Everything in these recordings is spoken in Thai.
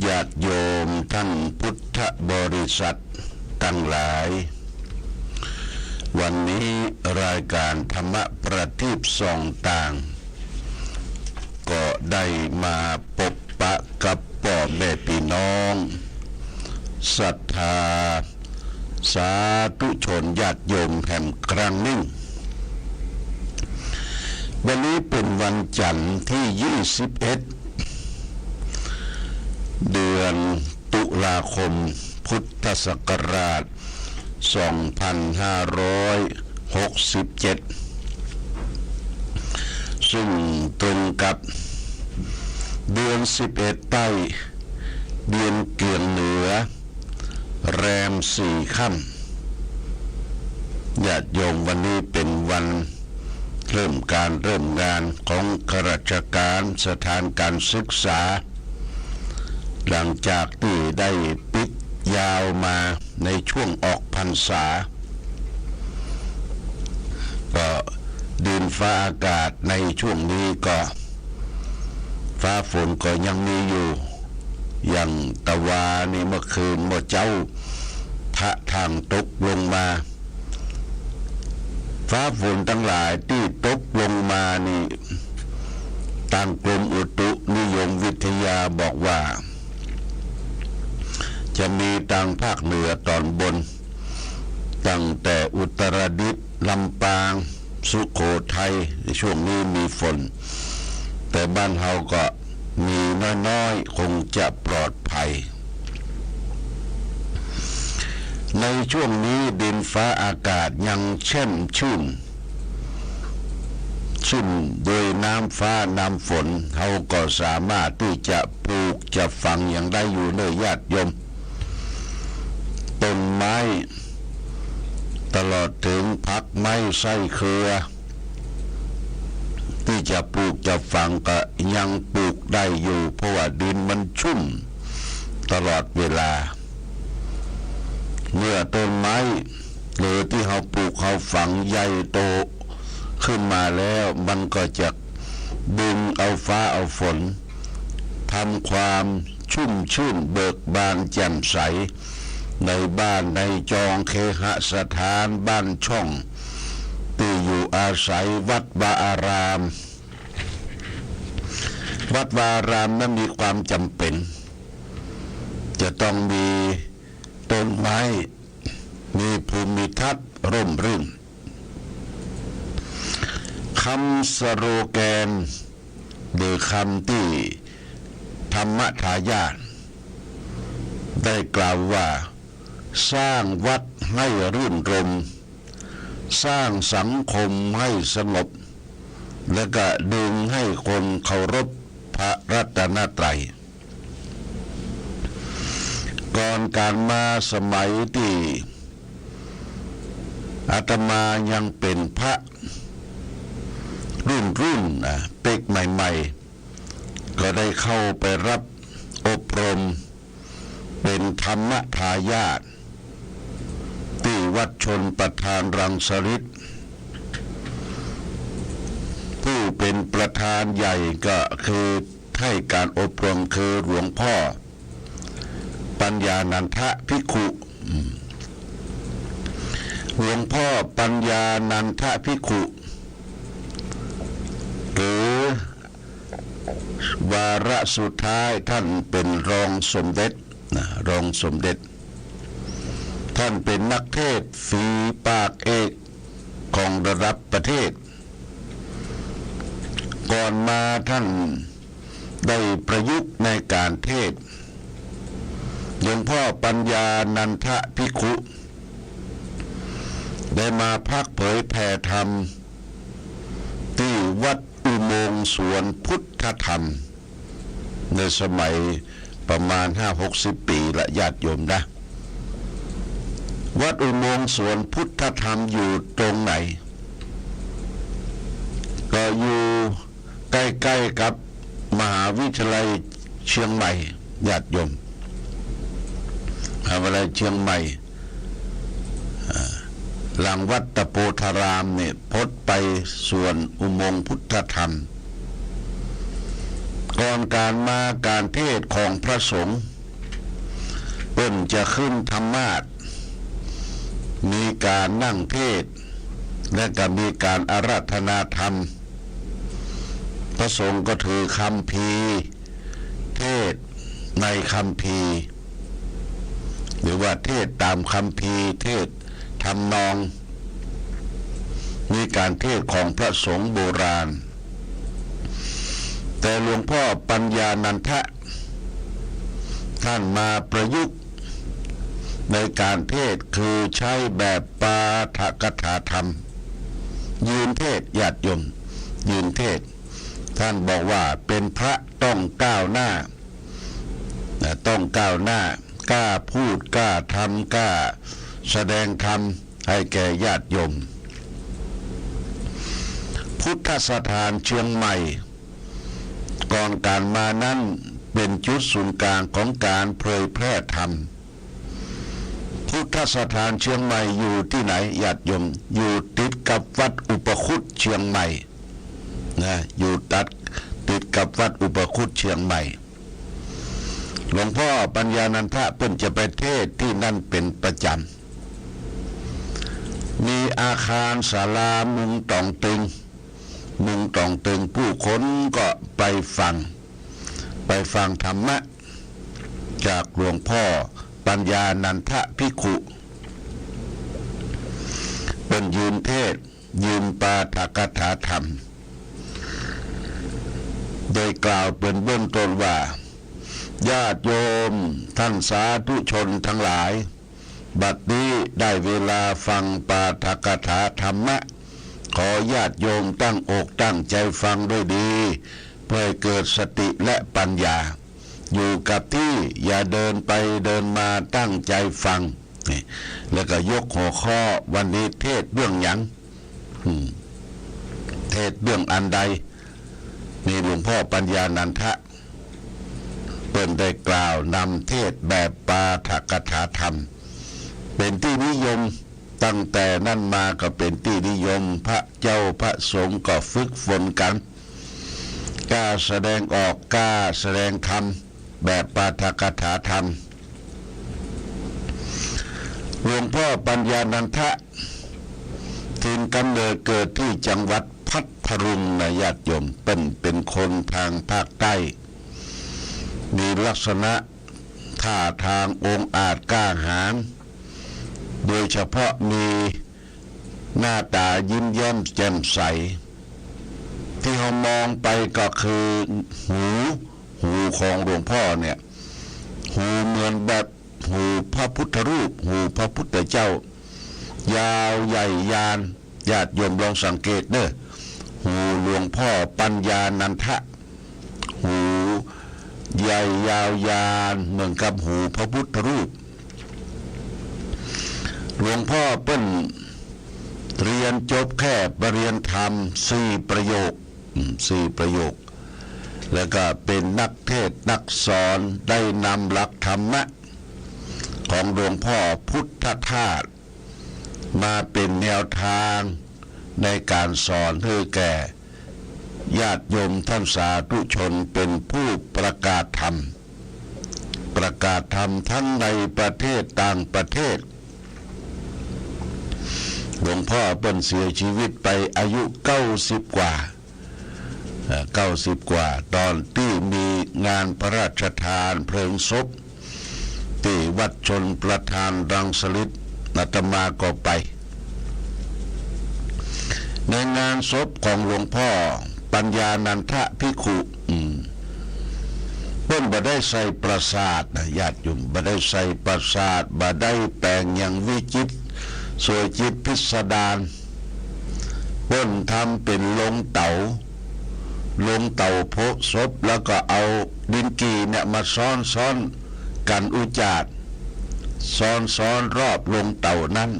ญาติโยมท่านพุทธบริษัททั้งหลายวันนี้รายการธรรมประทีปส่องต่างก็ได้มาพบปะกับพ่อแม่พี่น้องศรัทธาสาธุชนญาติโยมแห่งครั้งหนึ่งวันนี้เป็นวันจันทร์ที่21เดือนตุลาคมพุทธศักราช2567ซึ่งตรงกับเดือน11ใต้เดือนเกี่ยงเหนือแรม4 ค่ำญาติโยมวันนี้เป็นวันเริ่มงานของข้าราชการสถานการศึกษาหลังจากที่ได้ปิดยาวมาในช่วงออกพรรษาก็ดินฟ้าอากาศในช่วงนี้ก็ฟ้าฝนก็ยังมีอยู่อย่างตะวานี่เมื่อคืนเมื่อเจ้าทะทางตกลงมาฟ้าฝนทั้งหลายที่ตกลงมานี่ทางกรมอุตุนิยมวิทยาบอกว่าจะมีทางภาคเหนือตอนบนตั้งแต่อุตรดิตถ์ลำปางสุโขทัยในช่วงนี้มีฝนแต่บ้านเฮาก็มีน้อยๆคงจะปลอดภัยในช่วงนี้ดินฟ้าอากาศยังแช่มชื่นโดยน้ำฟ้าน้ำฝนเขาก็สามารถที่จะปลูกจะฝังอย่างได้อยู่เนื้อญาติโยมต้นไม้ตลอดถึงผักไม้ไส้เครือที่จะปลูกจะฝังก็ยังปลูกได้อยู่เพราะว่าดินมันชุ่มตลอดเวลาเมื่อต้นไม้หรือที่เขาปลูกเขาฝังใหญ่โตขึ้นมาแล้วมันก็จะดึงเอาฟ้าเอาฝนทำความชุ่มชื่นเบิกบานแจ่มใสในบ้านในจองเคหสถานบ้านช่องที่อยู่อาศัยวัดวาอารามนั้นมีความจำเป็นจะต้องมีต้นไม้มีภูมิทัศน์ร่มรื่นคำสโลแกนหรือคำที่ธรรมทายาทได้กล่าวว่าสร้างวัดให้รื่นรมสร้างสังคมให้สงบและก็ดึงให้คนเคารพพระรัตนตรัยก่อนการมาสมัยที่อาตมายังเป็นพระรุ่นเป็กใหม่ๆก็ได้เข้าไปรับอบรมเป็นธรรมทายาทที่วัดชนประธานรังสฤทธิ์ผู้เป็นประธานใหญ่ก็คือให้การอบรมคือหลวงพ่อปัญญานันทภิกขุหลวงพ่อปัญญานันทภิกขุหรือวาระสุดท้ายท่านเป็นรองสมเด็จท่านเป็นนักเทศน์ฝีปากเอกของระดับประเทศก่อนมาท่านได้ประยุกต์ในการเทศน์หลวงพ่อปัญญานันทภิกขุได้มาพักเผยแผ่ธรรมที่วัดอุโมงค์สวนพุทธธรรมในสมัยประมาณ50-60 ปีละญาติโยมนะวัดอุโมงค์สวนพุทธธรรมอยู่ตรงไหนก็อยู่ใกล้ๆกับมหาวิทยาลัยเชียงใหม่ญาติโยมมหาวิทยาลัยเชียงใหม่หลังวัดตะโพธารามเนี่ยพดไปส่วนอุโมงค์พุทธธรรม ก่อนการมาการเทศของพระสงฆ์เพิ่นจะขึ้นธรรมาสน์มีการนั่งเทศและก็มีการอาราธนาธรรมพระสงฆ์ก็ถือคัมภีร์เทศในคัมภีร์หรือว่าเทศตามคัมภีร์เทศทำนองมีการเทศของพระสงฆ์โบราณแต่หลวงพ่อปัญญานันทะท่านมาประยุกต์ในการเทศคือใช้แบบปาฐกถาธรรมยืนเทศญาติโยมยืนเทศท่านบอกว่าเป็นพระต้องก้าวหน้าต้องก้าวหน้ากล้าพูดกล้าทำกล้าแสดงธรรมให้แก่ญาติโยมพุทธสถานเชียงใหม่ก่อนการมานั้นเป็นจุดศูนย์กลางของการเผยแพร่ธรรมพุทธสถานเชียงใหม่อยู่ที่ไหนญาติโยมอยู่ติดกับวัดอุปคุตเชียงใหม่นะอยู่ติดกับวัดอุปคุตเชียงใหม่หลวงพ่อปัญญานันทะเพิ่นจะไปเทศที่นั่นเป็นประจำมีอาคารศาลามุงต่องตึงผู้คนก็ไปฟังธรรมะจากหลวงพ่อปัญญานันทะภิกขุเป็นยืนเทศยืนปาฐกถาธรรมโดยกล่าวเป็นเบื้องต้นว่าญาติโยมท่านสาธุชนทั้งหลายบัดนี้ได้เวลาฟังปาฐกถาธรรมะขอญาติโยมตั้งอกตั้งใจฟังด้วยดีเพื่อเกิดสติและปัญญาอยู่กับที่อย่าเดินไปเดินมาตั้งใจฟังแล้วก็ยกหัวข้อวันนี้เทศเรื่องหยังเทศเรื่องอันใดมีหลวงพ่อปัญญานันทะเพิ่นได้กล่าวนำเทศแบบปาฐกถาธรรมเป็นที่นิยมตั้งแต่นั้นมาก็เป็นที่นิยมพระเจ้าพระสงฆ์ก็ฝึกฝนกันกล้าแสดงออกกล้าแสดงธรรมแบบปาฐกถาธรรมหลวงพ่อปัญญานันทะถิ่นกำเนิดเกิดที่จังหวัดพัทลุงนะญาติโยมเป็นคนทางภาคใต้มีลักษณะท่าทางองอาจกล้าหาญโดยเฉพาะมีหน้าตายิ้มแย้มแจ่มใสที่เรามองไปก็คือหูของหลวงพ่อเนี่ยหูเหมือนแบบหูพระพุทธรูปหูพระพุทธเจ้ายาวใหญ่ยานญาติโยมลองสังเกตเด้อหูหลวงพ่อปัญญานันทะหูใหญ่ยาวยานเหมือนกับหูพระพุทธรูปหลวงพ่อเปิ้นเรียนจบแค่ปริญญาธรรม4 ประโยคแล้วก็เป็นนักเทศน์นักสอนได้นำหลักธรรมะของหลวงพ่อพุทธทาสมาเป็นแนวทางในการสอนให้แก่ญาติโยมท่านสาธุชนเป็นผู้ประกาศธรรมทั้งในประเทศต่างประเทศหลวงพ่อเปิ้นเสียชีวิตไปอายุ90 กว่าตอนที่มีงานพระราชทานเพลิงศพที่วัดชนประทานรังสฤษฎ์อาตมาก็ไปในงานศพของหลวงพ่อปัญญานันทะภิกขุเพิ่นบ่ได้ใส่ปราสาทนะญาติโยมบ่ได้ใส่ปราสาทบ่ได้แปลงอย่างวิจิตรสวยจิตพิสดารเพิ่นทำเป็นโลงเต๋าโพศพแล้วก็เอาดินกีเนี่ยมาซ้อนกันอุจาดซ้อนรอบโลงเต๋านั้น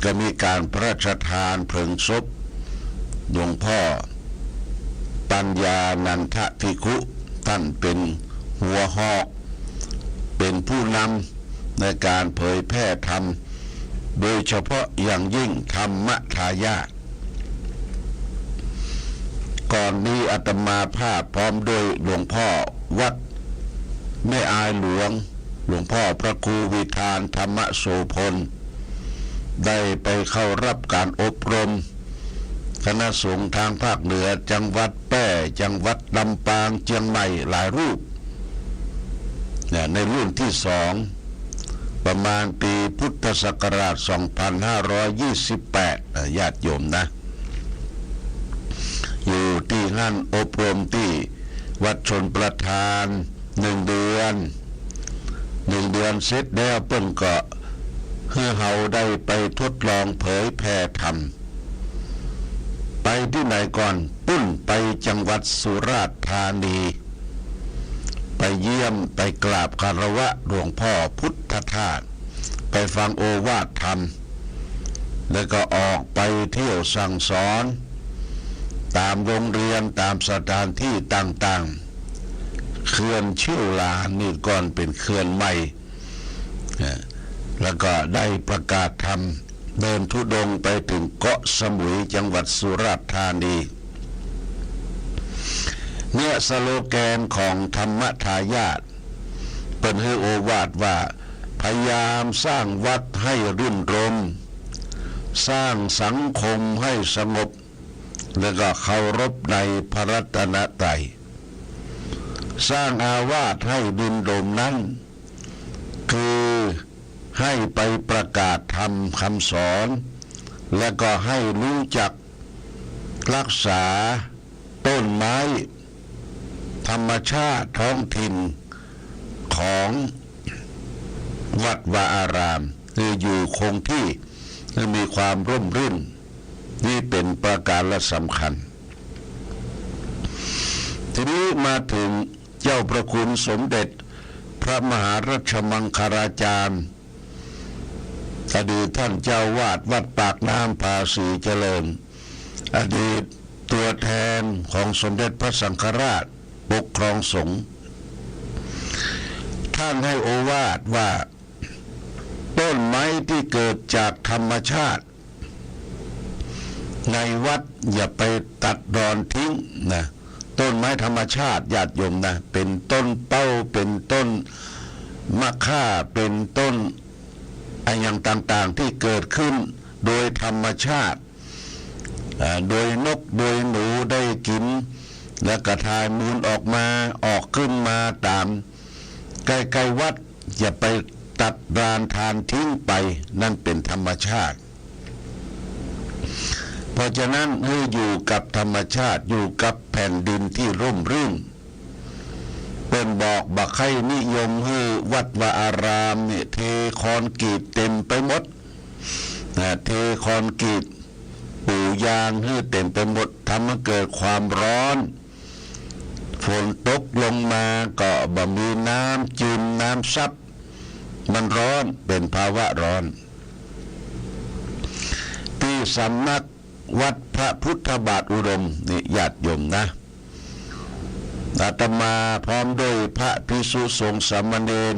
ก็มีการพระราชทานเพลิงศพหลวงพ่อปัญญานันทะภิกขุท่านเป็นหัวหอกเป็นผู้นำในการเผยแพร่ธรรมโดยเฉพาะอย่างยิ่งธรรมทายาท ก่อนนี้อาตมาภาพพร้อมด้วยหลวงพ่อวัดแม่อายหลวงพ่อพระครูวิธานธรรมโสพลได้ไปเข้ารับการอบรมคณะสงฆ์ทางภาคเหนือจังหวัดแพร่จังหวัดลำปางเชียงใหม่หลายรูปในรุ่นที่2ประมาณปีพุทธศักราช 2528 ญาติโยมนะอยู่ที่นั่นอบรมที่วัดชนประทาน1 เดือนเสร็จแล้วเปิ้นก็ให้เฮาได้ไปทดลองเผยแผ่ธรรมไปที่ไหนก่อนปุ้นไปจังหวัดสุราษฎร์ธานีไปเยี่ยมไปกราบคารวะหลวงพ่อพุทธทาสไปฟังโอวาทธรรมแล้วก็ออกไปเที่ยวสั่งสอนตามโรงเรียนตามสถานที่ต่างๆเขื่อนเชี่ยวหลานนี่ก่อนเป็นเขื่อนใหม่แล้วก็ได้ประกาศธรรมเดินธุดงค์ไปถึงเกาะสมุยจังหวัดสุราษฎร์ธานีเนี่ยสโลแกนของธรรมทายาทเป็นให้โอวาทว่าพยายามสร้างวัดให้รื่นรมสร้างสังคมให้สงบแล้วก็เคารพในพระรัตนตรัยสร้างอาวาสให้รื่นรมนั้นคือให้ไปประกาศธรรมคำสอนและก็ให้รู้จักรักษาต้นไม้ธรรมชาติท้องถิ่นของวัดวาอารามคืออยู่คงที่คือมีความร่มรื่นนี่เป็นประการละสำคัญทีนี้มาถึงเจ้าประคุณสมเด็จพระมหารัชมังคลาจารย์อดีตท่านเจ้าวาดวัดปากน้ำภาษีเจริญอดีตตัวแทนของสมเด็จพระสังฆราชปกครองสงฆ์ท่านให้โอวาทว่าต้นไม้ที่เกิดจากธรรมชาติในวัดอย่าไปตัดรอนทิ้งนะต้นไม้ธรรมชาติญาติโยมนะเป็นต้นเป้าเป็นต้นมะค่าเป็นต้นอย่างต่างๆที่เกิดขึ้นโดยธรรมชาติโดยนกโดยหนูได้กินและกระทายมูลออกขึ้นมาตามใกล้ๆวัดอย่าไปตัดรานทานทิ้งไปนั่นเป็นธรรมชาติเพราะฉะนั้นให้อยู่กับธรรมชาติอยู่กับแผ่นดินที่ร่มรื่นเป็นบอกบักให้นิยมให้วัดวาอารามเนี่ยเทคอนกรีตเต็มไปหมดเทคอนกรีตปูยางให้เต็มไปหมดทำให้เกิดความร้อนฝนตกลงมาก็บ่มีน้ำจืดน้ำซับมันร้อนเป็นภาวะร้อนที่สำนักวัดพระพุทธบาทอุดมนี่ญาติโยมนะอาตมาพร้อมด้วยพระภิกษุสงฆ์สามเณร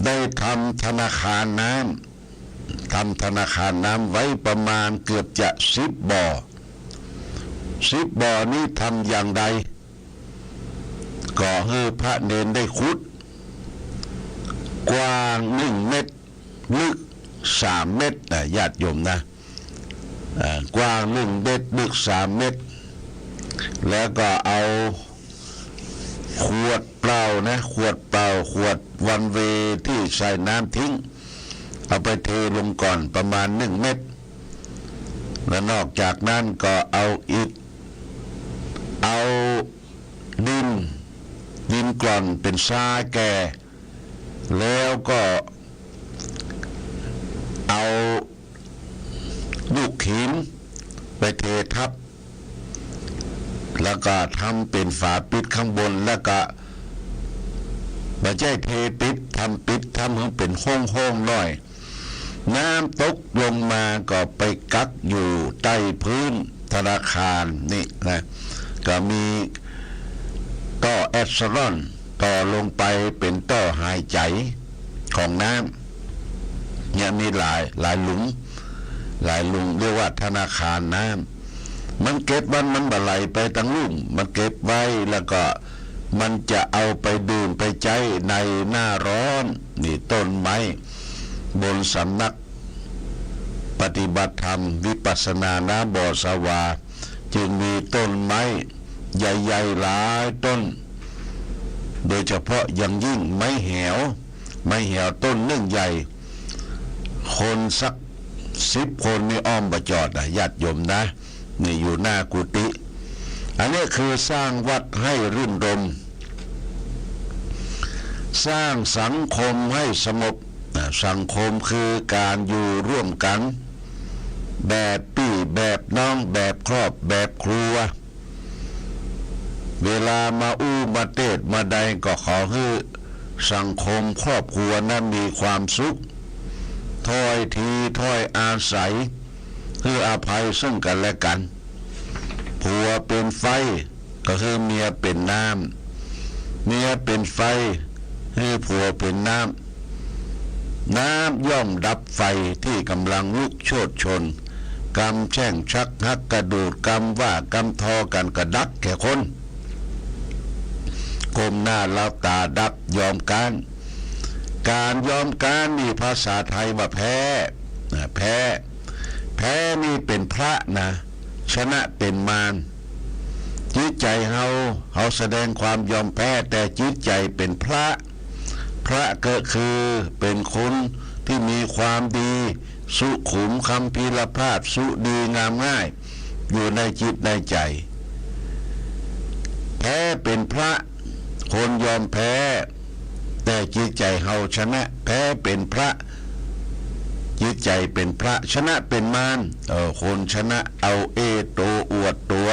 ได้ทำธนาคารน้ำไว้ประมาณเกือบจะ10 บ่อ10 บ่อนี้ทำอย่างใดก็ให้พระเนรได้ขุดกว้าง1 เมตรลึก3 เมตรญาติโยมนะกว้าง1 เมตรลึก3 เมตรแล้วก็เอาขวดเปล่าขวดวันเวที่ใส่น้ำทิ้งเอาไปเทลงก่อนประมาณ1 เมตรและนอกจากนั้นก็เอาอิฐเอาดินกร่อนเป็นทรายแก่แล้วก็เอาลูกหินไปเททับแล้วก็ทำเป็นฝาปิดข้างบนแล้วก็ไม่ใช่เทปิดทำปิดทำให้เป็นห้องน้อยน้ำตกลงมาก็ไปกักอยู่ใต้พื้นธนาคารนี่นะก็มีท่อแอสซารอนต่อลงไปเป็นท่อหายใจของน้ำเนี่ยมีหลายหลุมเรียกว่าธนาคารน้ มันเก็บมันบ่ไหลไปทั้งลุ่มมันเก็บไว้แล้วก็มันจะเอาไปดื่มไปใจในหน้าร้อนนี่ต้นไม้บนสำนักปฏิบัติธรรมวิปัสสนานาบ่อสวาจึงมีต้นไม้ใหญ่ๆหลายต้นโดยเฉพาะอย่างยิ่งไม้แหวต้นหนึ่งใหญ่คนสัก10 คนนี่อ้อมประจอดญาติโยมนะนี่อยู่หน้ากุฏิอันนี้คือสร้างวัดให้รื่นรมสร้างสังคมให้สงบสังคมคือการอยู่ร่วมกันแบบพี่แบบน้องแบบครอบแบบครัวเวลามามาเทศมาใดก็ขอให้สังคมครอบครัวนั้นมีความสุขถ้อยทีถ้อยอาศัยคืออภัยซึ่งกันและกันผัวเป็นไฟก็คือเมียเป็นน้ำเมียเป็นไฟคือผัวเป็นน้ำย่อมดับไฟที่กำลังลุกโชติชนกำแช่งชักหักกระดูดกำว่ากำทอกันกระดักแก่คนก้มหน้าลับตาดับยอมการยอมการนี่ภาษาไทยว่าแพ้นี่เป็นพระนะชนะเป็นมารจิตใจเฮาแสดงความยอมแพ้แต่จิตใจเป็นพระก็คือเป็นคนที่มีความดีสุขุมคำพีรภาพสุดีงามง่ายอยู่ในจิตในใจแพ้เป็นพระคนยอมแพ้แต่จิตใจเฮาชนะแพ้เป็นพระจิตใจเป็นพระชนะเป็นมารคนชนะเอาโตอวดตัว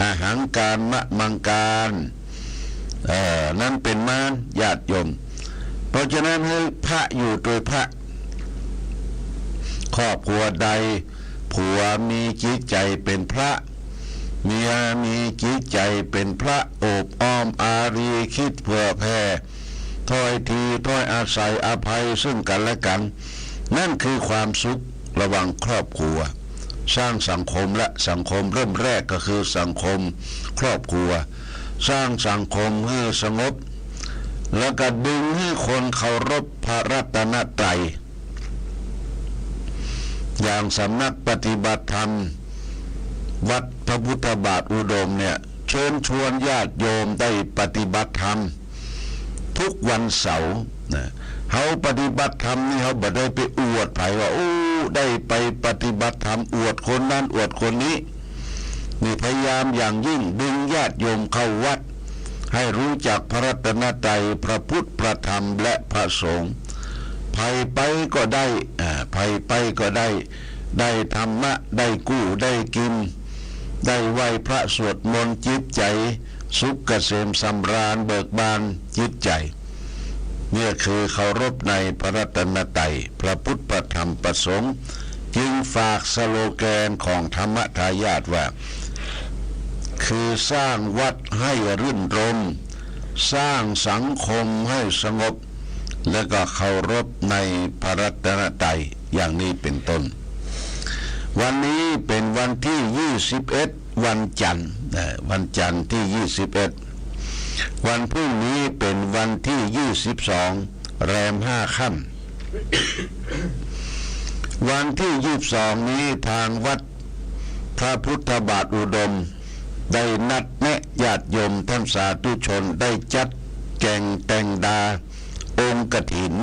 อาหังการมะมังการนั่นเป็นมารญาติโยมเพราะฉะนั้นให้พระอยู่โดยพระครอบครัวใดผัวมีจิตใจเป็นพระเมียมีจิตใจเป็นพระโอบอ้อมอารีคิดเพื่อแผ่ถ้อยทีถ้อยอาศัยอภัยซึ่งกันและกันนั่นคือความสุขระหว่างครอบครัวสร้างสังคมและสังคมเริ่มแรกก็คือสังคมครอบครัวสร้างสังคมให้สงบแล้วก็ดึงให้คนเคารพพระรัตนตรัยอย่างสำนักปฏิบัติธรรมวัดพระพุทธบาทอุดมเนี่ยเชิญชวนญาติโยมได้ปฏิบัติธรรมทุกวันเสาร์นะเขาปฏิบัติธรรมนี่เขาบ่ได้ไปอวดไผว่าได้ไปปฏิบัติธรรมอวดคนนั้นอวดคนนี้นี่พยายามอย่างยิ่งดึงญาติโยมเข้าวัดให้รู้จักพระรัตนตรัยพระพุทธพระธรรมและพระสงฆ์ภัยไปก็ได้ภัยไปก็ได้ธรรมะได้กู้ได้กินได้ไหว้พระสวดมนต์จิตใจสุขเกษมสำราญเบิกบานจิตใจเนี่ยคือเคารพในพระรัตนตรัยพระพุทธพระธรรมพระสงฆ์จึงฝากสโลแกนของธรรมทายาทว่าคือสร้างวัดให้รื่นรมสร้างสังคมให้สงบและก็เคารพในพระรัตนตรัยอย่างนี้เป็นต้นวันนี้เป็นวันที่21วันจันทร์ที่21วันพรุ่งนี้เป็นวันที่22แรม5 ค่ำวันที่22นี้ทางวัดพระพุทธบาทอุดมได้นัดแนะญาติโยมท่านสาธุชนได้จัดแจงแต่งดาองค์กฐิน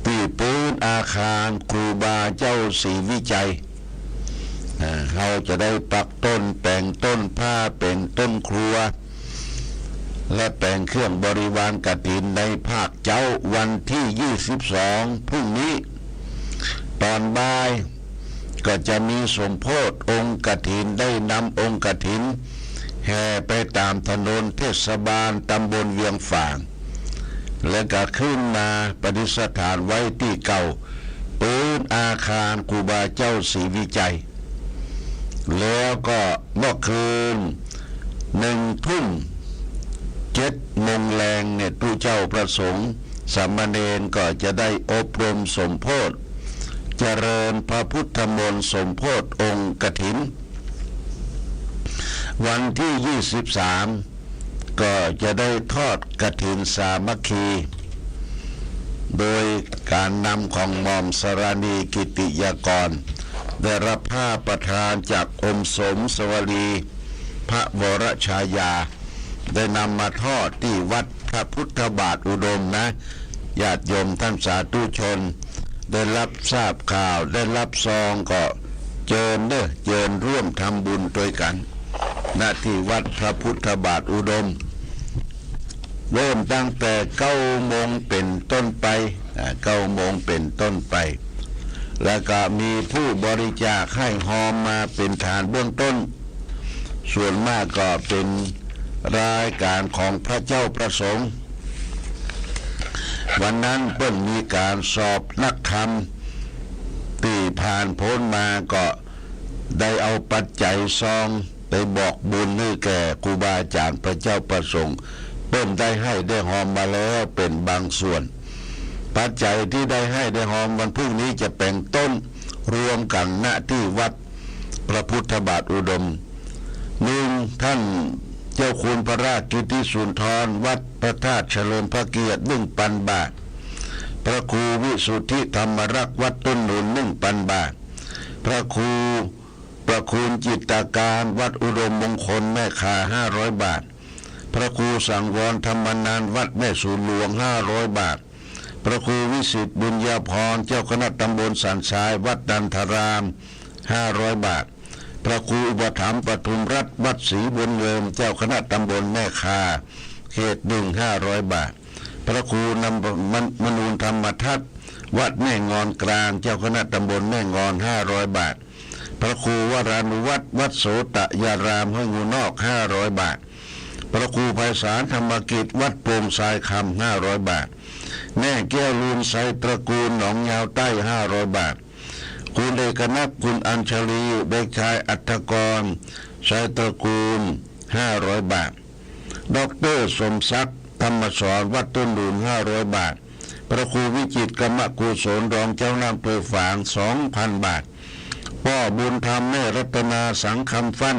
ที่ปูนอาคารครูบาเจ้าศรีวิจัยเราจะได้ปักต้นแต่งต้นผ้าเป็นต้นครัวและแต่งเครื่องบริวารกฐินในภาคเจ้าวันที่22พรุ่งนี้ตอนบ่ายก็จะมีสมโภชองค์กฐินได้นำองค์กฐินแห่ไปตามถนนเทศบาลตำบลเวียงฝางและก็ขึ้นมาประดิษฐานไว้ที่เก่าปืนอาคารครูบาเจ้าศรีวิจัยแล้วก็เมื่อคืน1 ทุ่ม 7 โมงแรงเนี่ยผู้เจ้าประสงค์สามเณรก็จะได้อบรมสมโภชเจริญพระพุทธมนต์สมโภชองค์กฐิน วันที่23ก็จะได้ทอดกฐินสามัคคี โดยการนำของหม่อมสราณีกิติยากรได้รับผ้าประทานจากอมสมสวลีพระวรชายาได้นำมาทอดที่วัดพระพุทธบาทอุดมนะญาติโยมท่านสาธุชนได้รับทราบข่าวได้รับซองก็เจิญร่วมทำบุญด้วยกันณที่วัดพระพุทธบาทอุดมเริ่มตั้งแต่9 โมงเป็นต้นไป9 โมงเป็นต้นไปแล้วก็มีผู้บริจาคให้หอมมาเป็นฐานเบื้องต้นส่วนมากก็เป็นรายการของพระเจ้าประสงค์วันนั้นเพิ่นมีการสอบนักธรรมตีผ่านพ้นมาก็ได้เอาปัจจัยซองไปบอกบุญให้แก่ครูบาอาจารย์พระเจ้าประสงค์เพิ่นได้ให้ได้หอมมาแล้วเป็นบางส่วนปัจจัยที่ได้ให้ได้หอมวันพรุ่งนี้จะเป็นต้นรวมกันณที่วัดพระพุทธบาทอุดมท่านเจ้าคุณพระราชกิติสุนทรวัดพระธาตุเฉลิมพระเกียรติ1,000 บาทพระครูวิสุทธิธรรมรักษ์วัดต้นหนุน1,000 บาทพระครูประคุณจิตตาการวัดอุดมมงคลแม่คา500 บาทพระครูสังวรธรรมนานวัดแม่สูนหลวง500 บาทพระครูวิสิทธิ์บุญญาภรณ์เจ้าคณะตำบลสันทรายวัดดันทราม500 บาทพระครูอุปถัมภ์ปทุมรัตน์วัดศรีบุญเงิมเจ้าคณะตำบลแม่คาเขต500 บาทพระครูมนูนธรรมทัศน์วัดแม่งอนกลางเจ้าคณะตำบลแม่งอน500 บาทพระครูวรานุวัฒน์วัดโสตยารามห้วยงูนอก500 บาทพระครูไพศาลธรรมกิจวัดโป่งทรายคำ500 บาทแม่แก้วลูนไซตระกูลหนองยาวใต้500 บาทคุณเอกนัทคุณอัญชลีเด็กชายอัฐกรไซตระกูล500 บาทดร.สมศักดิ์ธรรมสอนวัดต้นหนุน500 บาทพระครูวิจิตรกรรมกุศลรองเจ้าหน้าอำเภอฝาง 2,000 บาทพ่อบุญธรรมแม่รัตนาสังคำฟั่น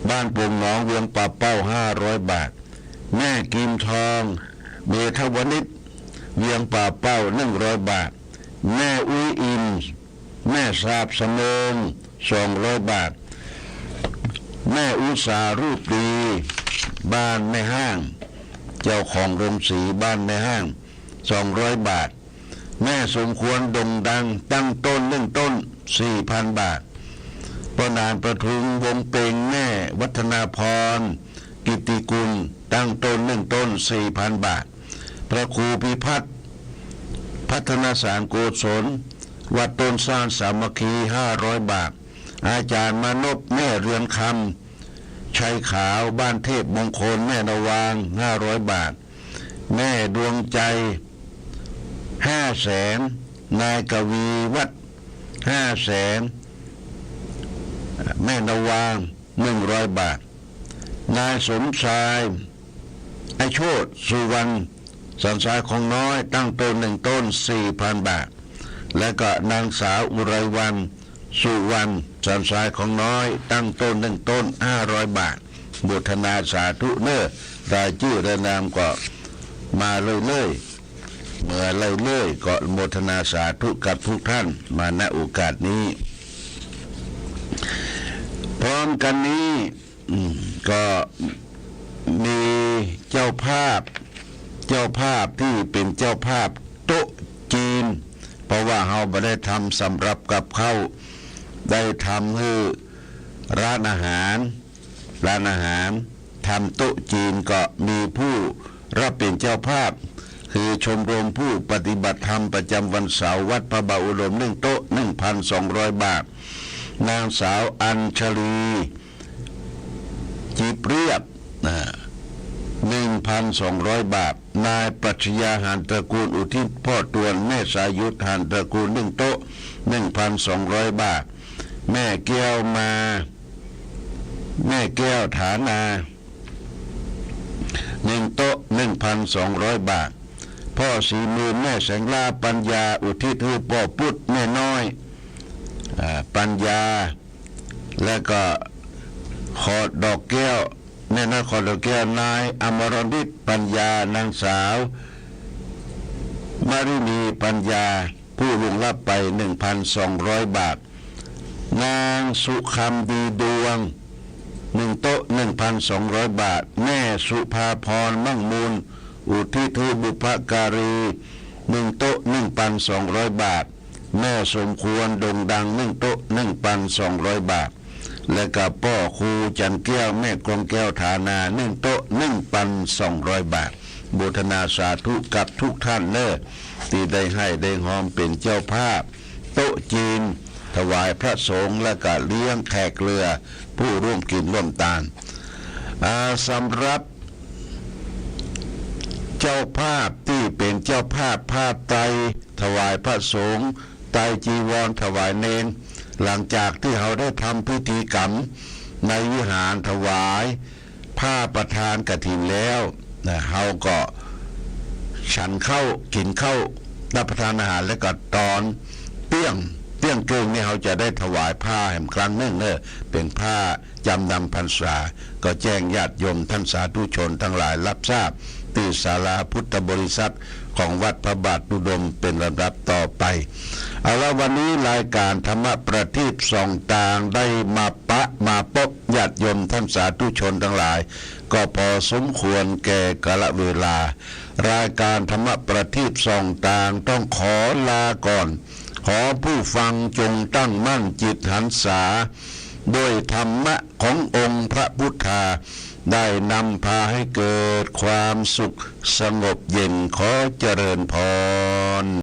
บ้านปุ่งหนองเวียงป่าเป้า500 บาทแม่กิมทองเบทวนิชเวียงป่าเป้า100 บาทแม่อุ้ยอินแม่สาบเสมิง200 บาทแม่อุสารูปดีบ้านแม่ห้างเจ้าของโรงสีบ้านแม่ห้าง200 บาทแม่สมควรดงดังตั้งต้นต้น 4,000 บาทพ่อนานประทุมวงเปงแม่วัฒนาพรกิติกุลตั้งต้นต้น 4,000 บาทพระครูพิพัฒน์พัฒนาสารโกศลวัดต้นสร้างสามัคคี500 บาทอาจารย์มานพแม่เรือนคำชัยขาวบ้านเทพมงคลแม่นวาง500 บาทแม่ดวงใจ500,000นายกวีวัด500,000แม่นวาง100 บาทนายสมชายไอโชติสุวรรณสันทรายของน้อยตั้งต้นต้น 4,000 บาทและก็นางสาวอุไรวันสุวรรณสันทรายของน้อยตั้งต้นต้น500 บาทบุทนาสาธุเนอรายชื่อรายนามก็มาเลยเมื่อเลยก็โมทนาสาธุกับทุกท่านมาณโอกาสนี้พร้อมกันนี้ก็มีเจ้าภาพที่เป็นเจ้าภาพโต๊ะจีนเพราะว่าเราไม่ได้ทำสำหรับกับเขาได้ทำให้ร้านอาหารทำโต๊ะจีนก็มีผู้รับเป็นเจ้าภาพคือชมรมผู้ปฏิบัติธรรมประจำวันเสาร์วัดพระบาทอุดม1 โต๊ะ 1,200 บาทนางสาวอัญชลีจีบเรียบ1,200 บาทนายปรัชญาหานตระกูลอุทิศพ่อตวนแม่สายุทธหานตระกูล1 โต๊ะ 1,200 บาทแม่แก้วฐานา1 โต๊ะ 1,200 บาทพ่อสีมือแม่แสงลาปัญญาอุทิศให้พ่อพุทธแม่น้อยปัญญาและก็ ขอดอกแก้วในนครดอกแก้วนายอมรฤทธิ์ปัญญานางสาวมารินีปัญญาผู้ล่วงลับไป 1,200 บาทนางสุคำดีดวง1 โต๊ะ 1,200 บาทแม่สุภาพรมั่งมูลอุทิศบุพการี1 โต๊ะ 1,200 บาทแม่สมควรโด่งดัง1 โต๊ะ 1,200 บาทและกับพ่อครูจันแก้วแม่กองแก้วฐานา1 โต๊ะ 1,200 บาทบูทนาสาธุกับทุกท่านเนอที่ได้ให้ได้หอมเป็นเจ้าภาพโต๊ะจีนถวายพระสงฆ์และก็เลี้ยงแขกเรือผู้ร่วมกินร่วมทานสำหรับเจ้าภาพที่เป็นเจ้าภาพผ้าไตรถวายพระสงฆ์ไตรจีวรถวายเนนหลังจากที่เขาได้ทำพิธีกรรมในวิหารถวายผ้าประทานกฐินแล้วเขาก็ฉันเข้ากินเข้ารับประทานอาหารแล้วก็ตอนเปี้ยงเกิงนี่เขาจะได้ถวายผ้าแห่งครั้งหนึ่งเป็นผ้าจำนำพรรษาก็แจ้งญาติโยมท่านสาธุชนทั้งหลายรับทราบที่ศาลาพุทธบริษัทของวัดพระบาทอุดมเป็นลำดับต่อไปเอาละวันนี้รายการธรรมประทีปส่องต่างได้มาพบญาติโยมท่านสาธุชนทั้งหลายก็พอสมควรแก่กาลเวลารายการธรรมประทีปส่องต่างต้องขอลาก่อนขอผู้ฟังจงตั้งมั่นจิตหันษาด้วยธรรมะขององค์พระพุทธาได้นำพาให้เกิดความสุขสงบเย็นขอเจริญพร